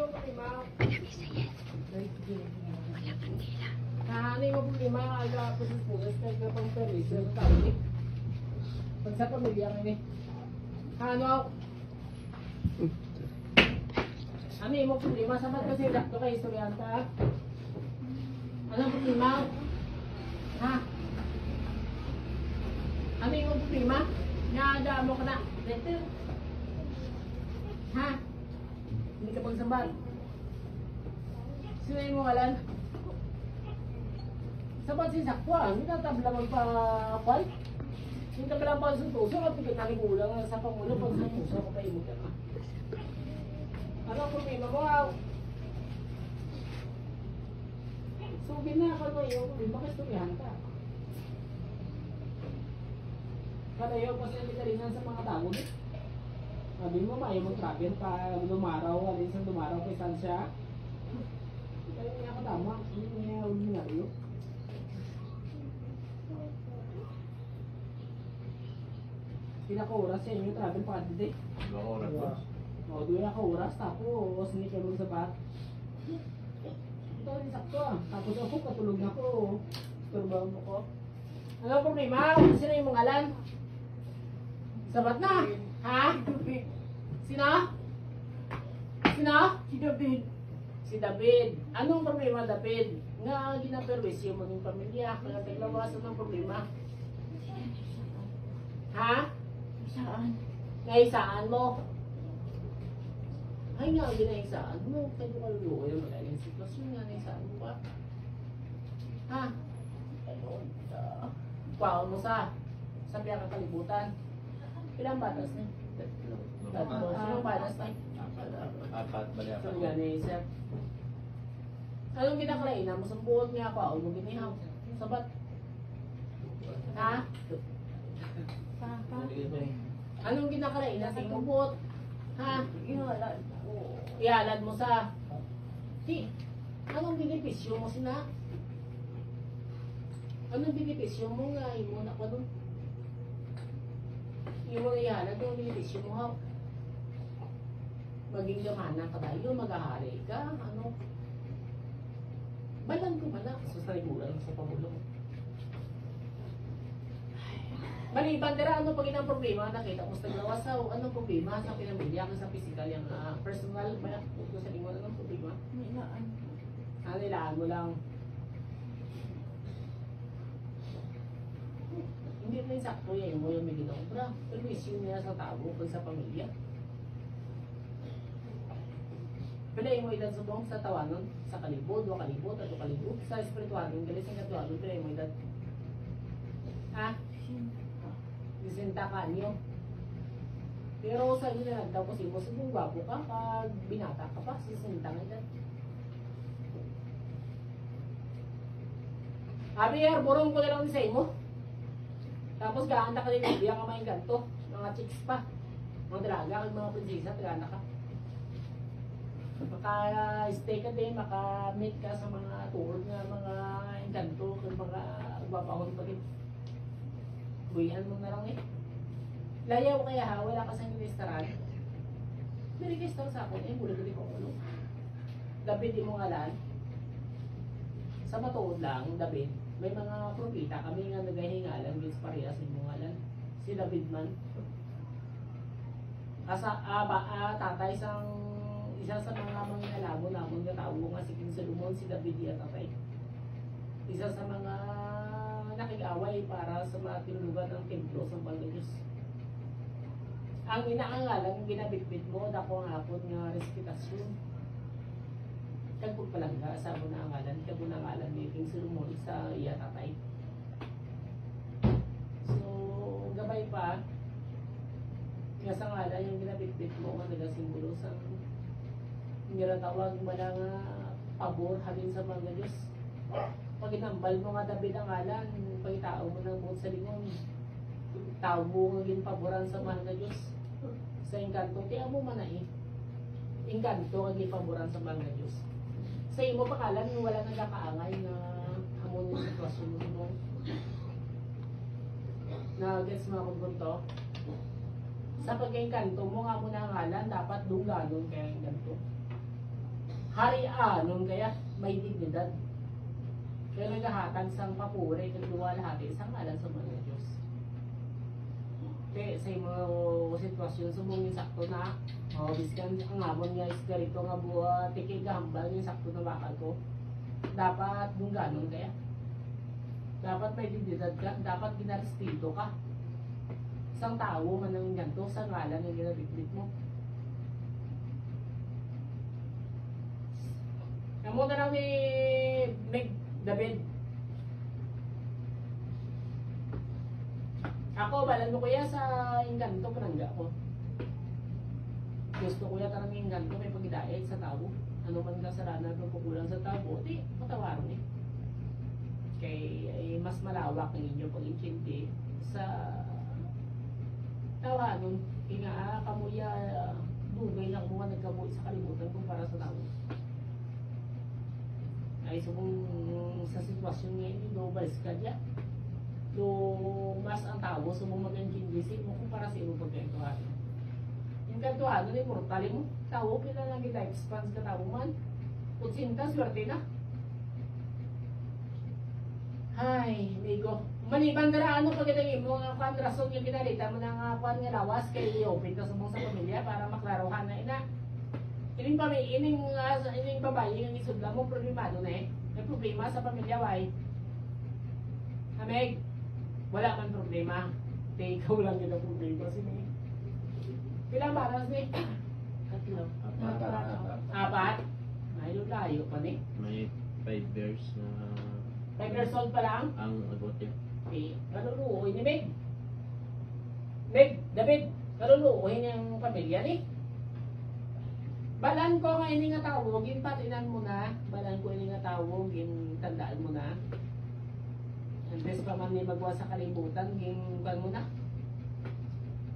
mo problema. Ano yung problema? Aga pusus-pusus kaya pang perwisyo sa tao eh. Pag sa pamilya kami. Ano? Ano yung problema? Sabat kasi dakto kay istoryanta. Ano ang problema? Ha? Ano yung problema? Naadaan mo ka na. Letter. Ha? Hindi ka pagsambat. Sino yung mga alam? Sabat si Sakwa. Hindi ka tabla magpa-kwal. Hindi ka pala pa-suntuso. Kapag ikanaligulang sa pangulo pag-suntuso ko pa imod ka na. Ano ang problema mo? Sugin na ako mo yung problema kasi tumihan ka. Kadayo pa siya kitarinan sa mga tao. Sabi mo, may mo travel pa lumaraw. Alin sa lumaraw kay saan siya. Kaya niya ako tama. Hindi niya ulit nga rin. Pinaka-oras sa inyo travel pa ka dito. 2 oras ba? O, 2 oras. Tapos, hindi ka lang sa bat. Ito rin sakto ah. Tapos ako, katulog na ako. Turbahan mo ko. Ano ang problema? Sino yung mga alam? Sabat na! Ha? Sino? Sino? Si David. Si David. Anong problema, David? Nga ginaperwisyo mo ng pamilya. Kaya taglawasan ng problema. Ha? Saan? Ngaisaan mo? Ay nga, ginaisaan mo. Kaya kaluluwa yung magaling sitwasyon nga. Ngaisaan mo ba? Ha? Ayun. Kwaon mo sa biya kang kalibutan. Ilang batas na? Tatlo. Sinong batas na? 4 bali So 4. nga ni sir. Anong ginaklaina mo? Sa buot nga kwaon mo ginihaw. Sabat. Ha? Papa. Anong ginaklaina sa iyong buot? Ha? Ihalad ko. Ialad mo sa... Di. Anong benepisyo mo sina? Anong benepisyo mo nga? Imo na ko nun. Yung mga ihalad, anong benepisyo mo ha? Maging gamanan ka tayo, mag-ahari ka, ano? Balang ko man na, sa sarigulan sa pamulong. Maliban, tira, ano pag inang problema, nakita mo sa gawa sa, anong problema sa pinamilya, sa physical, yung personal, ba? Kung sa lingwan, anong problema? Nilaan. Nilaan mo lang. Hindi rin sakto yan mo yung may ginobra. Pero issue niya sa tao kung sa pamilya. Pwede mo edad subong sa tawanon, sa kalibod, 2 kalibod, 3 kalibod. Sa espiritual, yung galis ng katuwanon, pwede mo edad. Ha? Disinta ka niyo. Pero sa inyo na nagdaw ko si mo, subong gwapo ka, pag binata ka pa, sisinta nga edad. Javier, burong ko na lang sa imo. Tapos gaanda ka din, biya ka may ganto, mga chicks pa. Mga dalaga, mga prinsesa, ganda ka. Maka-stay ka din, maka-meet ka sa mga tour nga, mga ganto, mga gbapahon pa din. Buwihan mo na lang eh. Layaw kaya ha, wala ka sa restaurant. Nirigis lang sa akin, mula ko din ko ulo. David, di mo ngalan. Sa matuod lang, David. May mga propita kami nga nagahingalan with parehas ng ngalan. Si David man. Tatay sang isa sa mga manginalamo namon nga tao nga si King Solomon, si David ya tatay. Isa sa mga nakig-away para sa mga tinulugan ng templo sa Bangladesh. Ang inaangalan, ginabitbit mo, dako ang hapon nga respetasyon. Kagpag palangga sa bunangalan, kabunangalan ni King Solomon sa iya tatay. So, gabay pa, nga sa ngalan yung ginabitbit mo nga nagasimbolo sa nilatawag mo na nga pabor halin sa mga Diyos. Pag inambal mo nga David ang ngalan, pagitao mo ng buot sa lingon, tao mo nga ginpaboran sa mga Diyos. Sa engkanto, kaya mo man na eh. Engkanto nga ginpaboran sa mga Diyos. Sa imo pakalan, wala nagkakaangay na hamon yung sitwasyon mo. Na-gets mo akong punto? Sa pag-engkanto mo nga mo na ngalan, dapat dungganon kaya engkanto. harianon kaya may dignidad. Kaya naghahatag sang papuri kag luwalhati sang ngalan sa mga Diyos. Kaya sa mga sitwasyon sumungin sakto na biskan ang amon nga is garito nga buwa tiki gahambal yung sakto na bakal ko. Dapat kung ganon kaya. Dapat may dignidad ka, dapat ginarestito ka. Isang tao man ang ganito sa ngalan ng ginabitbit mo. Amo na lang ni Meg David. Ako, balan mo kuya sa inganto, panangga ko. Gusto kuya tarang inganto may pagidait sa tao. Ano man kasalanan kung kukulang sa tao, di patawarin eh. Kay mas malawak ng inyong pag-intindi sa tawanon. Kaya nga, kamuya, dugay na kumuha nagkabuhi sa kalimutan kumpara sa tao. Ay subong sa sitwasyon ngayon, do balis ka dyan. Do mas ang tao, subong mag-intindi mo kumpara sa iyong pagkantuhan. Yung kantuhan, ano yung mortal mo? Tao, pila lang yung lifespans ka tao man. Kutsinta, swerte na. Ay, amigo. Maliban na ano pag itong mo nga kwan rason yung kinalita mo ng kwan nga lawas kay open ka sumong sa pamilya para maklarohan na ina. Ining babae yung isudla mo problemado na eh. May problema sa pamilya why? Ameg, wala man problema. Ikaw lang yun ang problema sini. Pilang baras ni? Tatlo. Apat? Ay, layo pa ni. May 5 years na 5 years old pa lang? ang agote. Eh, kaluluoy ni Meg. Meg, David, kaluluoy niyang pamilya ni. Balan ko nga ini nga tawog, patinan mo na. Balan ko ini nga tawog, tandaan mo na. Antes pa man ni magwa sa kalibutan, kan mo na.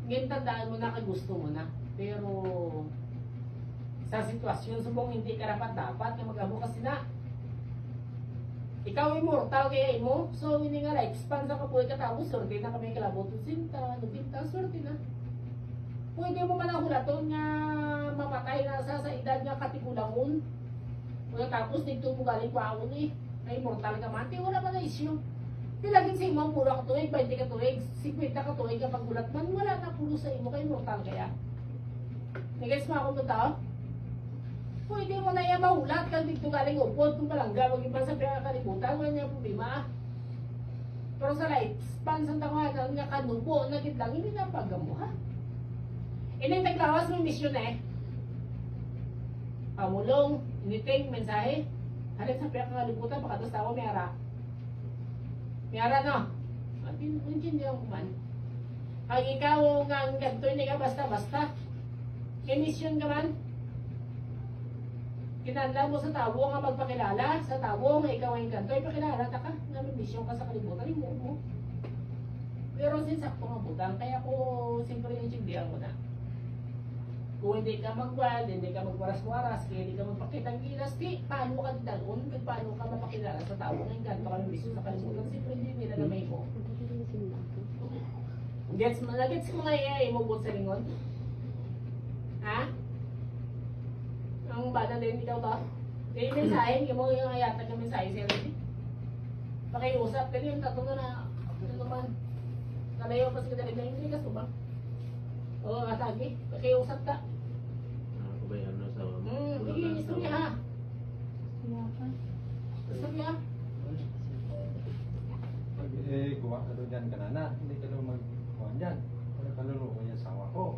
Tandaan mo na kay gusto mo na. Pero sa sitwasyon subong hindi ka dapat na mag-amo kasi na. Ikaw immortal kaya mo, so ini nga lifespan sa kapuhay ka tao, swerte na kami kalabot sinta, nubinta, swerte na. Pwede mo man ang hulaton nga mapatay na sa edad nga katigulangon. Kaya tapos dito mo galing kwaon eh. Ay immortal ka man, wala pa na isyo. Pilagin sa imo, puro ka tuwig, 20 ka tuwig, 50 ka tuwig kapag gulat man, wala na puro sa imo, kaya immortal kaya. Nagais mo ako ng tao? Pwede mo na yan mahulat kang dito galing upod kung palangga, mag-iban sa kalibutan, wala niya problema. Pero sa lifespan sa tanganan nga kanubo, nagitlang, hindi na pagamo ha. Ining naglawas ng misyon eh. Pamulong, initing, mensahe. Halit sa kalibutan, baka doon tawa may ara. May ara no? Hindi ako man. Pag ikaw nga ang ganito, hindi ka basta-basta. May misyon ka man. Kinanlan mo sa tawo nga magpakilala. Sa tawo nga ikaw ang ganito, ipakilala ta ka. Nga may misyon ka sa kalibutan, hindi mo. Pero sinsakto nga butang, kaya ko siyempre intindihan ko na. Kung hindi ka mag-wild, hindi ka magwaras-waras, kaya hindi ka magpakitang gilas, paano ka dalon, paano ka mapakilala sa tao ng ganito ka ng bisyo sa kalimutan, siyempre hindi nila na may mo. Gets mo nga imubot sa lingon? Ha? Ang bata din ikaw to? Kaya yung mensahe, hindi mo yung ayatag ng mensahe siya rin. Pakiusap, kaya yung tato na ano man, kalayo pa si kadalib na yung ligas mo ba? Oo, atagi, pakiusap ka. Kabayan na sa Sige, istorya ha. Siyakan. Istorya. Kuha ka doon dyan kanana, hindi ka doon magkuha dyan. Wala ka luluwa yung asawa ko.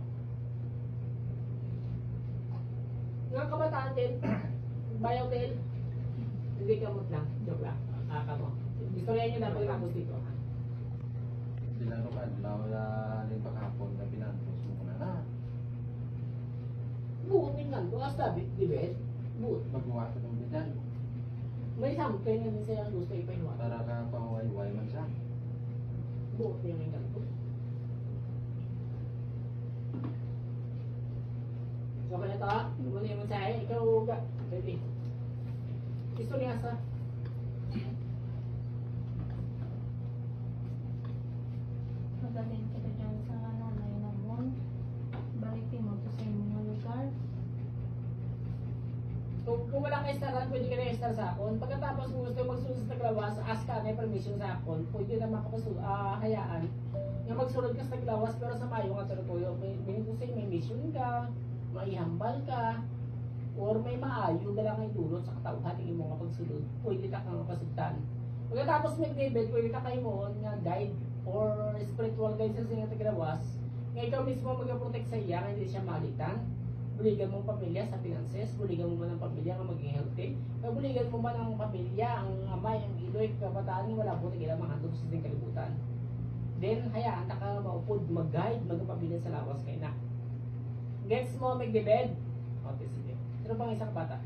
Nga kabataan din, bayaw din. Hindi ka mo lang, joke lang. Kaka mo. Istorya nyo na pagkakos dito ha. Bilaro ka, wala rin pagkapon na pinantos mo kanana. Buot din nga, kung as sabi, di ba? Buot. Magkuha ka doon dyan, May something na siya gusto ipahiwa. para ka pahuway-huway man siya. Buot niya may ganito. So kaya ito ha, ano yung mensahe? Ikaw ga, baby. Istorya sa. Pagdating kita dyan sa nanay na mon, balikin mo to sa imong lugar. Kung wala ka staran, pwede ka na star sa akon. Pagkatapos kung gusto magsunod sa taglawas, ask ka na permission sa akon. Pwede na hayaan nga magsunod ka sa taglawas pero sa mayo nga tuloy. May mission ka, maihambal ka, or may maayo na lang ay dulot sa katauhan ng imong pagsunod. Pwede ka kang pasugtan. Pagkatapos may David, pwede ka kayo mo nga guide or spiritual guide sa singa taglawas. Nga ikaw mismo mag-protect sa iya, hindi siya malitan. Buligan mong pamilya sa finances, buligan mo ba ng pamilya nga maging healthy, buligan mo ba ng pamilya, ang amay, ang iloy, kabataan, wala po na kailang mga sa ating kalibutan. Then, hayaan na ka maupod, mag-guide, magpapabilin sa lawas kay na. Gets mo, mag-debed? Okay, sige. Sino pang isang bata?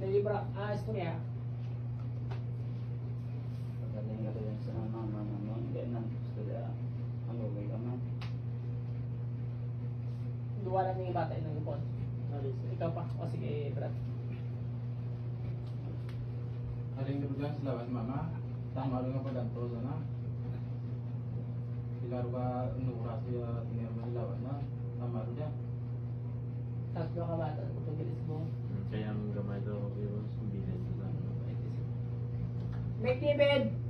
Nalibra, istorya. Pagdating ka rin sa mama mo, hindi na gusto nila magugay ka man. Luwalan niya yung bata ng ipon. Ikaw pa. O sige, Brad. Aling kerugian selawas mama, tama dengan peganto sana. Pilar ba nurasi tinggal selawas na, tama rin yan. Tatlo ka bata. Pagbilis mo. Kaya ang gamay daw yung sumbilin sa McDavid!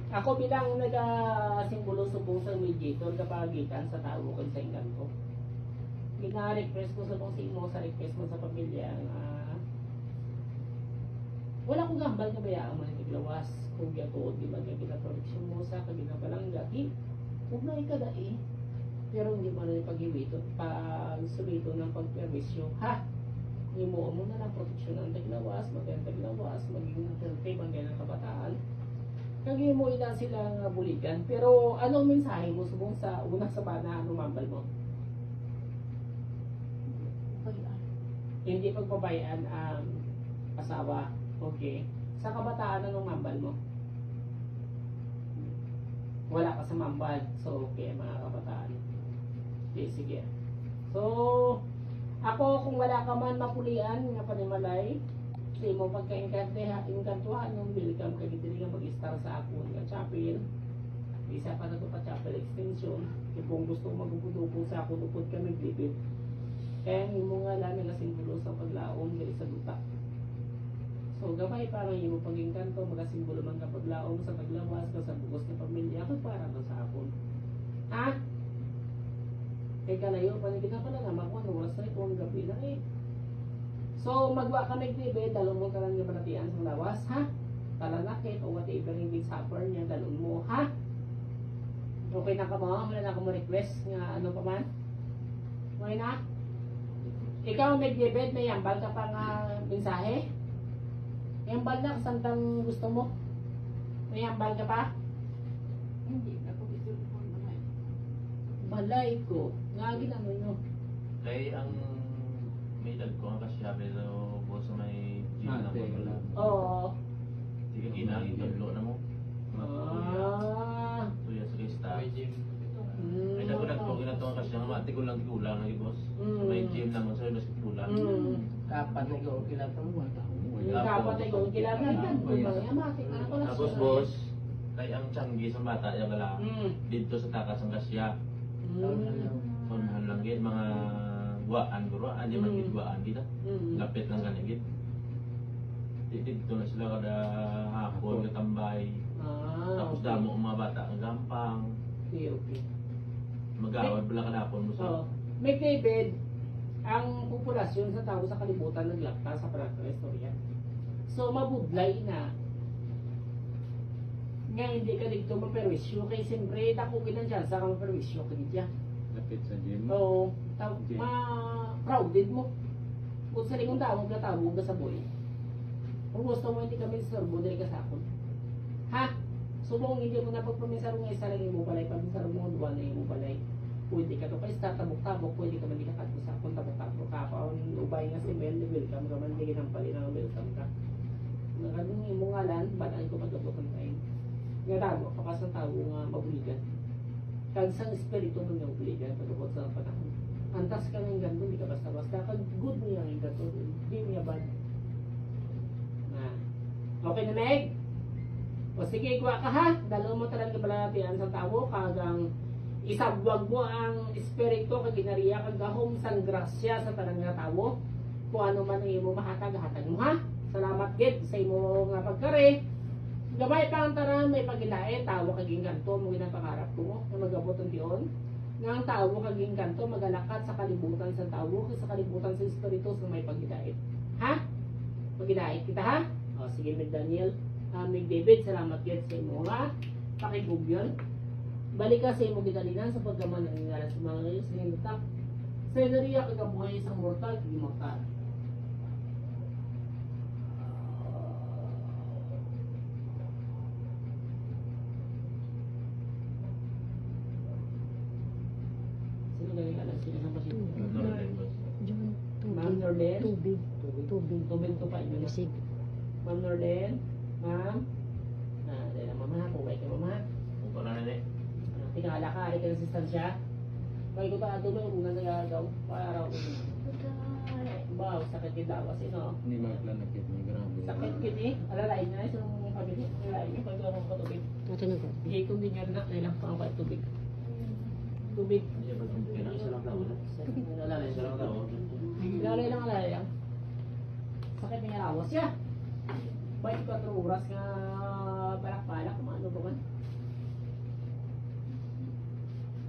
Ako bilang nag-simbolo subong sa mediator kapagitan sa tao ko sa inggan ko. Gina-request ko subong sa imo sa request mo sa pamilya nga wala kong gambal na bayaan man naglawas kung gatuod di ba kaya gina-protection mo sa kabinabalangga kung na ikadai pero hindi mo na ipag-iwito pag-sulito ng pagpermisyo ha imo mo na lang proteksyon ng taglawas magandang taglawas magiging healthy magandang kabataan kagi mo ina sila nga buligan pero anong mensahe mo subong sa unang sabana ano mambal mo hindi pagbabayaan ang asawa okay sa kabataan anong mambal mo wala ka sa mambal so okay mga kabataan okay sige so ako kung wala ka man mapulian nga panimalay sa imo pagka-inkantuhan yung welcome kay dili nga mag-star sa akon nga chapel isa pa na to pa chapel extension kung gusto magupod-upod sa akon upod kami glibid kaya imo nga lang nga simbolo sa paglaom diri sa duta so gamay para imo pag-inkanto magasimbolo man ka paglaom sa paglawas ka sa bugos ng pamilya kag para man sa akon ha kay kalayo pa ni pala na makuha oras na ito ang gabi na so magwa ka nagtibe dalon mo ka lang yung balatian sa lawas ha talanakit o whatever yung big supper niya dalon mo ha okay na ka mo wala na ka mo request nga ano pa man okay na ikaw nagdebed may yambal ka pa nga mensahe yambal na kasantang gusto mo may yambal ka pa Hindi na po ito po naman. balay ko nga ginano nyo kay ang may lag ko ang kasya pero po sa may gym na Ate. wala. oo Sige ginagitodlo na mo. Tuya sa kista. Ay nagulat ko ginato ang kasya nga mati ko lang kulang lagi boss. Sa may gym naman sa mas kulang. kapat na ko kinatong mo Tapos- kapat na ko kilala kan amati na ko Tapos boss, kay ang tiyanggi sa bata yung gala dito sa takas ang kasya. Unahan lang gid mga waan guro, andi man gid waan dito. Lapit ng ganigit. Dito na sila kada hapon katambay. Tapos damo ang mga bata ang gampang. okay. Magawad pala kadapon mo So, sa may David, ang populasyon sa tao sa kalibutan naglakta sa istorya. So, mabudlay na. Nga hindi ka dito maperwisyo, kay siyempre dako kinandyan sa kang perwisyo ka dito. Lapit sa gym. So, ma-crowded mo. Kung sa lingong tawag na tawag na sa boy. Kung gusto mo hindi kami sorbo, dali ka sa akon. Ha? Subong hindi mo na pagpaminsaro nga isa lang yung balay, pagpaminsaro mo duwa na yung balay. Pwede ka to kay start tabok-tabok, pwede ka man di ka kadto sa akon tabok-tabok ka pa ubay nga si Mel, welcome ka man di ng pali na welcome ka. Nagano yung imong ngalan, bataan ko pagkabukan tayo. Nga dago, pakas ng tao nga mabuligan. Kag sang espiritu mo nga obligan pagkabot sa panahon. Antas ka ng ganto, di ka basta-basta. Kag good niya ang ganto, di niya bad. Okay na Meg? O sige, kuha ka ha. Dalo mo talaga balatian sa tao, kagang isabwag mo ang espiritu kag ginariya kag gahom sang grasya sa tanang nga tao. Kung ano man ang imo mahatag, hatag mo ha. Salamat gid sa imo nga pagkare. Gabay pa ang tanan may pagilae, tawo kaging kanto mo ginapangarap ko nga magabot ang diyon. Nga ang tawo kaging kanto magalakat sa kalibutan sa tawo sa kalibutan sa espiritu sa may pagilae. Ha? Pagilae kita ha? O sige Mig Daniel, Mig David, salamat gid sa imo nga pakigubyon. Balik ka sa imo gidalinan sa paggaman ng ngalan sa mga ngayon sa hinutap. Sa inariya kagabuhay isang mortal, immortal. Sino galing alam? Sino sa pasyente? Ma'am Norlen? Tubig. Tubig to pa inyo na. Ma'am Norlen? Ma'am? Dahil ang mama ha, pumay ka mama. Kung pa na eh. Tingala ka, ari ka ng sistansya. Kaya ko ta ato mo, kung nagagaw, para ko. Wow, sakit kita ako sino? Hindi maglanakit ni grabe. Sakit kini, alalain na sa mga pamilya. Alalain niyo, pag ako patubig. Ito na ko. Bigay kong din yan na, nailang pa ako tubig. Tubig. Hindi ba itong isa lang tao? Alalay Isa lang tao. Alalay lang, alalay lang. Sakit niya lawas siya. 24 oras nga palak-palak, kumano ba man?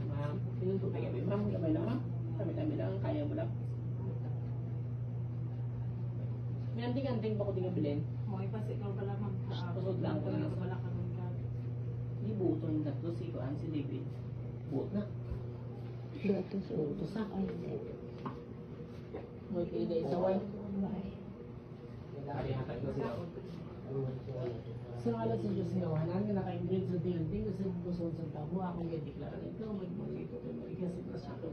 Ma'am, yung tubig kami, ma'am, gamay lang ma'am. Kami lang, kaya mo lang. May anting-anting ba ko din ang bilhin? Mo ipasik ko pala Kusog lang ko na. wala ka nung ka. Hindi buto yung tatlo si Kuan, si David. Buot na. Buto sa. May kaiday sa wine. Hari hatag na sila. Sa ngalan sa Diyos ngawanan, nga naka-ingrid sa ting-ting kasi gusto sa tabo, akong i-declare ito, magmagito ko, mag-ikasip na siya ito,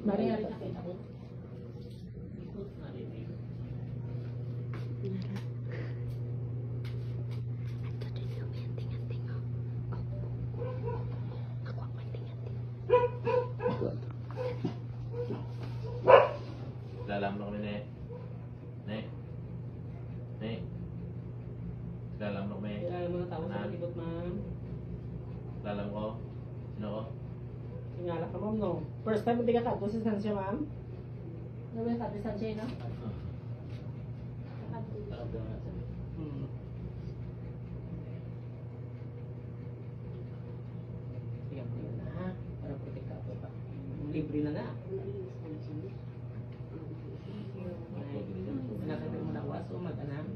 Mari-hari ka kayo ako. Ikot na rin eh. Lalam mo kami ne. Ne. Ne. Lalam mo kami. Kaya mga tao sa likod, ma'am. Lalam ko. Sino ko? Tingala ka, ma'am, no? First time hindi ka kato sa Sansya, ma'am? Ano ba yung kato sa Sansya, no? Hmm. Tingnan mo yun na, ha? Para protektado pa. Libre na na. Anak mo na waso, mag-anak.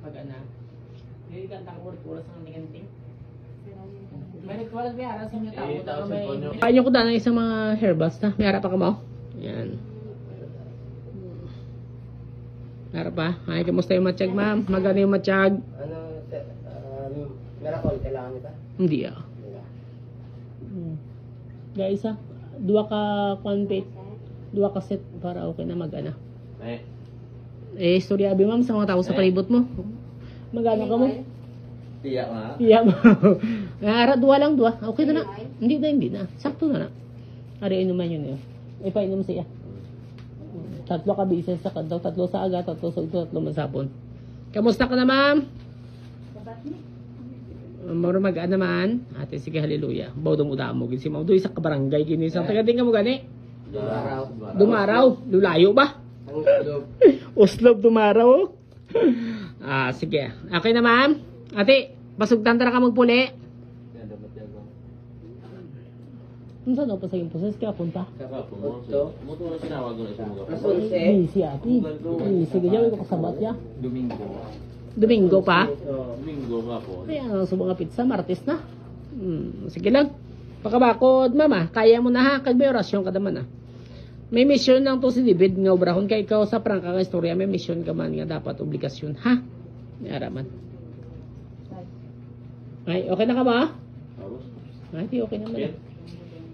Mag-anak. Hindi ka nakakulit-kulit sa kanting-kanting. May nagkulat may aras yung tao. Eh, tao sa ponyo. Kaya ko daan isang mga hairbus na. May harap pa ka mo? Yan. Harap pa. Ay, kamusta yung matsyag, ma'am? Magano yung matsyag? Miracle, kailangan nito? Hindi ah. Guys ah, dua ka conpit, dua ka set para okay na mag-ana. Ne. Eh, storya abi ma'am sa mga tao sa palibot mo. Magano ka mo? Tiyak nga. Iya mo. Ara dua lang dua. Okay na na. Hindi na. Sakto na na. Ari inuman yun eh. Ipainom siya. Tatlo ka bises sa kadaw, tatlo sa aga, tatlo sa ito, tatlo masapon. Kamusta ka na ma'am? Maro mag-ana man. Ate sige haleluya. Bawdong udamo gid si Mao doy sa kabarangay gini sa taga ka mo gani. Dumaraw. Lulayo ba? Uslob dumaraw. Ah sige. Okay na ma'am. Ate, basugtan tara ka magpuli. Unsa daw pa sa imong poses kaya punta? Mo to na sinawag ko na sa mga. Si ate. Sige jaw ko kasabat ya. Domingo. Domingo pa. Domingo nga po. Kaya sa mga pizza Martes na. Sige lang. Pakabakod mama, kaya mo na ha kag may orasyon ka naman ah. May mission lang to si David nga obrahon kay ikaw sa prangka nga istorya may mission ka man nga dapat obligasyon ha. May araman. Ay, okay na ka ba? Ay, di okay naman.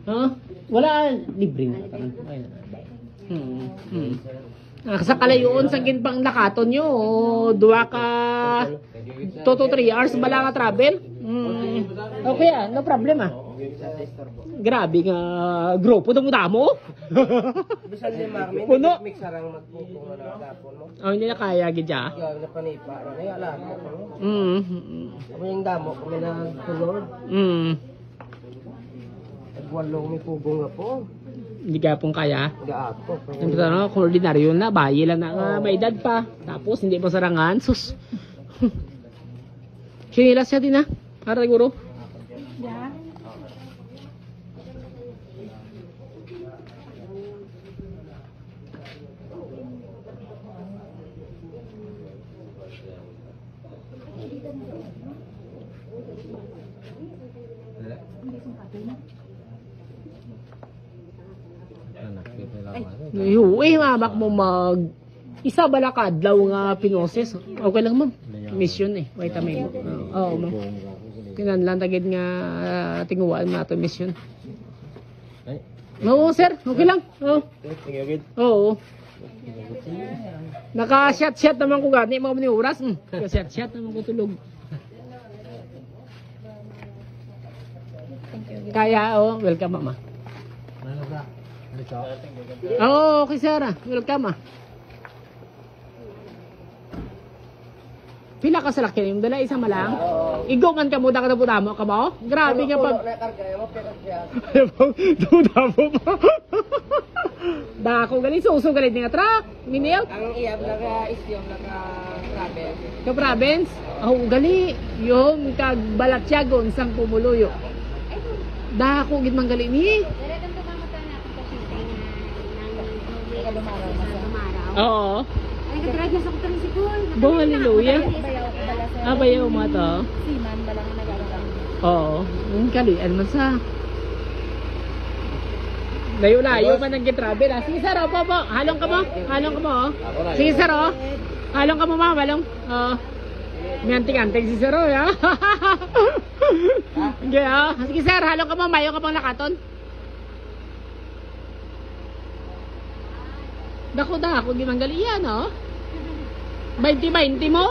Ha? Wala, libre na. Ay, sa kalayuon sa ginpang lakaton nyo, 2 ka 2 to 3 hours bala nga travel. Okay no problem ah. Sa tester po. Grabe nga grupo damo-damo. Bisan ni Marmin, Puno. mix sarang magpupong na tapon mo. Oh, hindi na kaya gidya. Ikaw na panipa, ano yung alam mo. Kami yung damo, kami na tulod. Nagwalong may pugong na po. Hindi kaya pong kaya. Gaato. Yung ano, kung ordinaryo na, bayi lang na nga, may edad pa. Tapos hindi pa sarangan, sus. Sinilas siya din ha, para siguro. Yeah. Anak, dito lang. Mabak mo mag... Isa balakad daw nga pinoses. Okay lang ma'am. Mission eh. Vitamin mo. Oo ma'am. Kinanlan tagid nga tinguan na to mission. Ay, Oo sir, okay lang. Oo. Oo. Naka-shot naman ko gani mga maniuras. Naka-shot naman ko tulog. Kaya welcome mama. ano ba? Dito. Okay sir, welcome Pila ka sa laki yung dala isa malang. Igo man ka mo da ka mo ka mo. Grabe nga pag Na karga mo, pero siya. duda mo pa. Dako gali suso gali nga truck. Minil Ang iyab naka-isyong naka-travel. ka province. Oh gali yung kag Balatsyagon sang Pumuluyo. Dako gid man gali ni. Dere kan tumamata na ako sa shooting ng lumaraw. Oo. Ay, katulad niya sa kuturin si Kuy. Bo hallelujah. Bayaw ko bala sa Abayaw mo to. Siman, balang nagagawa. Oo. Yung kalian man sa. Layo-layo man nang travel ah. Sige sir, po. Halong ka mo. Halong ka mo. Sige sir, halong ka mo ma, halong. May anting-anting si sir ya. Sige sige sir, halong ka mo, mayo ka pang nakaton. Dako, gimanggali yan, 20-20 mo.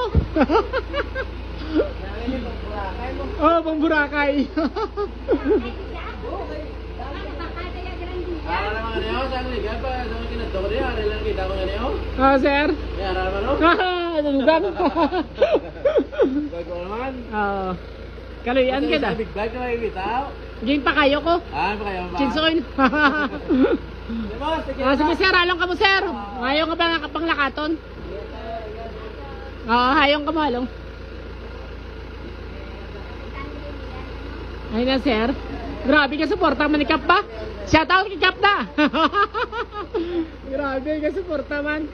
Oh, pang Boracay. Ara naman niyo, saan liga pa? Saan kinato ko niya? Ara lang kita ko niyo. Sir. Ara naman no? Nalugan. Gagawin naman. Kaluyan kita. Big bag na may bitaw. Ging pa kayo ko. Ah, pa kayo ba? Chinsoin. Sige, Sige sir, halong ka mo sir. Hayong ka ba pang lakaton? Hayong ka mo, halong. Ay na sir. Grabe ka suporta man ni Kap ba? Shout out kay Kap na. Grabe ka suporta man.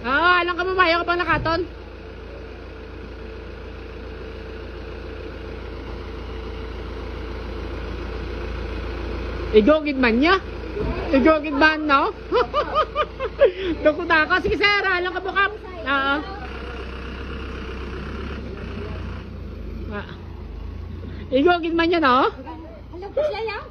Halong ka mo, hayong ka pang lakaton. Igogid man niya. Igogid man, no? Dako. Sige, sir. Alam ka bukap. Igogid man niya, no? Alam ko siya yan.